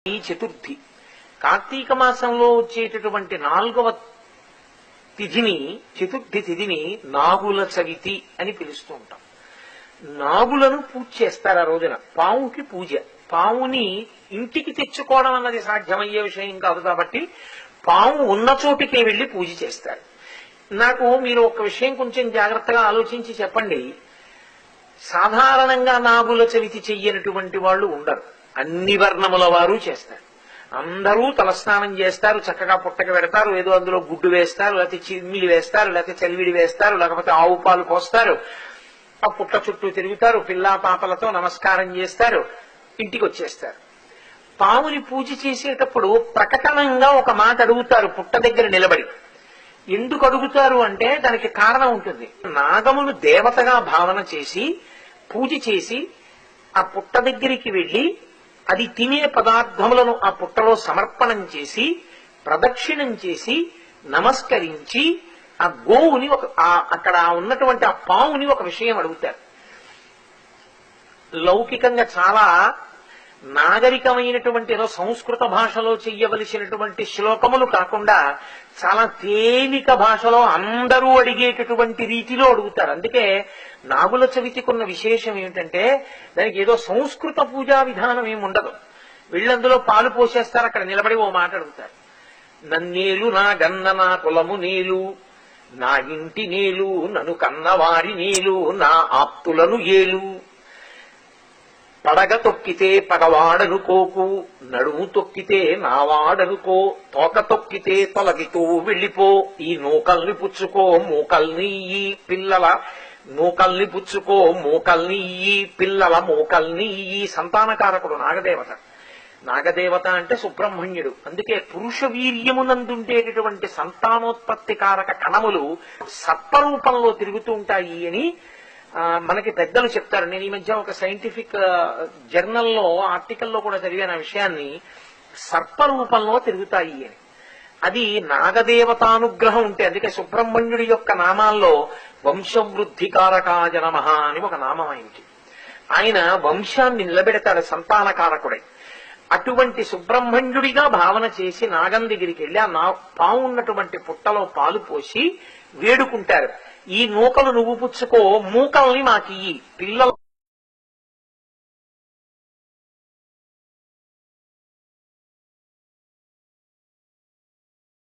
ఈ చతుర్థి కార్తీక మాసంలో వచ్చేటటువంటి 4వ తిథిని చతుర్థి తిథిని నాగుల చవితి అని పిలుస్తూ ఉంటాం. నాగులను పూజ చేస్తారు ఆ రోజున. పావుకి పూజ. పావుని ఇంటికి తెచ్చుకోవడం అన్నది సాధ్యమయ్యే విషయం కాదు కాబట్టి పావు ఉన్న చోటికే వెళ్లి పూజ చేస్తారు. నాకు మీరు ఒక విషయం కొంచెం జాగ్రత్తగా ఆలోచించి చెప్పండి. సాధారణంగా నాగుల చవితి చెయ్యనటువంటి వాళ్ళు ఉండరు. అన్ని వర్ణముల వారు చేస్తారు. అందరూ తలస్నానం చేస్తారు, చక్కగా పుట్టక పెడతారు, ఏదో అందులో గుడ్డు వేస్తారు, లేకపోతే చిమ్మిలి వేస్తారు, లేకపోతే చలివిడి వేస్తారు, లేకపోతే ఆవు పాలు పోస్తారు, ఆ పుట్ట చుట్టూ తిరుగుతారు, పిల్లా పాపలతో నమస్కారం చేస్తారు, ఇంటికి వచ్చేస్తారు. పావుని పూజ చేసేటప్పుడు ప్రకటనంగా ఒక మాట అడుగుతారు పుట్ట దగ్గర నిలబడి. ఎందుకు అడుగుతారు అంటే దానికి కారణం ఉంటుంది. నాగమును దేవతగా భావన చేసి పూజ చేసి ఆ పుట్ట దగ్గరికి వెళ్లి అది తినే పదార్థములను ఆ పుట్టలో సమర్పణం చేసి ప్రదక్షిణం చేసి నమస్కరించి ఆ గోవుని అక్కడ ఉన్నటువంటి ఆ పావుని ఒక విషయం అడుగుతారు. లౌకికంగా చాలా నాగరికమైనటువంటి ఏదో సంస్కృత భాషలో చెయ్యవలసినటువంటి శ్లోకములు కాకుండా చాలా తేలిక భాషలో అందరూ అడిగేటటువంటి రీతిలో అడుగుతారు. అందుకే నాగుల చవితికున్న విశేషం ఏమిటంటే దానికి ఏదో సంస్కృత పూజా విధానం ఏమి ఉండదు. వీళ్ళందులో పాలు పోసేస్తారు, అక్కడ నిలబడి ఓ మాట అడుగుతారు. నన్నేలు నా గన్న నా కులము నేలు, నా ఇంటి నేలు, నన్ను కన్నవారి నేలు, నా ఆప్తులను ఏలు, పడగ తొక్కితే పగవాడనుకోకు, నడుము తొక్కితే నావాడనుకో, తోక తొక్కితే తొలగితూ వెళ్ళిపో, ఈ నూకల్ని పుచ్చుకో మూకల్ని ఈ పిల్లల నూకల్ని పుచ్చుకో మూకల్ని ఈ పిల్లల మూకల్ని ఈ. సంతానకారకుడు నాగదేవత. నాగదేవత అంటే సుబ్రహ్మణ్యుడు. అందుకే పురుష వీర్యమునందుండేటటువంటి సంతానోత్పత్తి కారక కణములు సర్పరూపంలో తిరుగుతూ ఉంటాయి అని మనకి పెద్దలు చెప్తారు. నేను ఈ మధ్య ఒక సైంటిఫిక్ జర్నల్లో ఆర్టికల్లో కూడా చదివాను ఆ విషయాన్ని. సర్పరూపంలో తిరుగుతాయి అని. అది నాగదేవతానుగ్రహం ఉంటే. అందుకే సుబ్రహ్మణ్యుడి యొక్క నామాల్లో వంశవృద్ధికారకాయ నమః అని ఒక నామం ఆయనకి. ఆయన వంశాన్ని నిలబెడతాడు సంతానకారకుడై. అటువంటి సుబ్రహ్మణ్యుడిగా భావన చేసి నాగం దగ్గరికి వెళ్లి ఆ పావు ఉన్నటువంటి పుట్టలో పాలు పోసి వేడుకుంటారు. ఈ నూకలు నువ్వు పుచ్చుకో, మూకల్ని మాకి పిల్లలు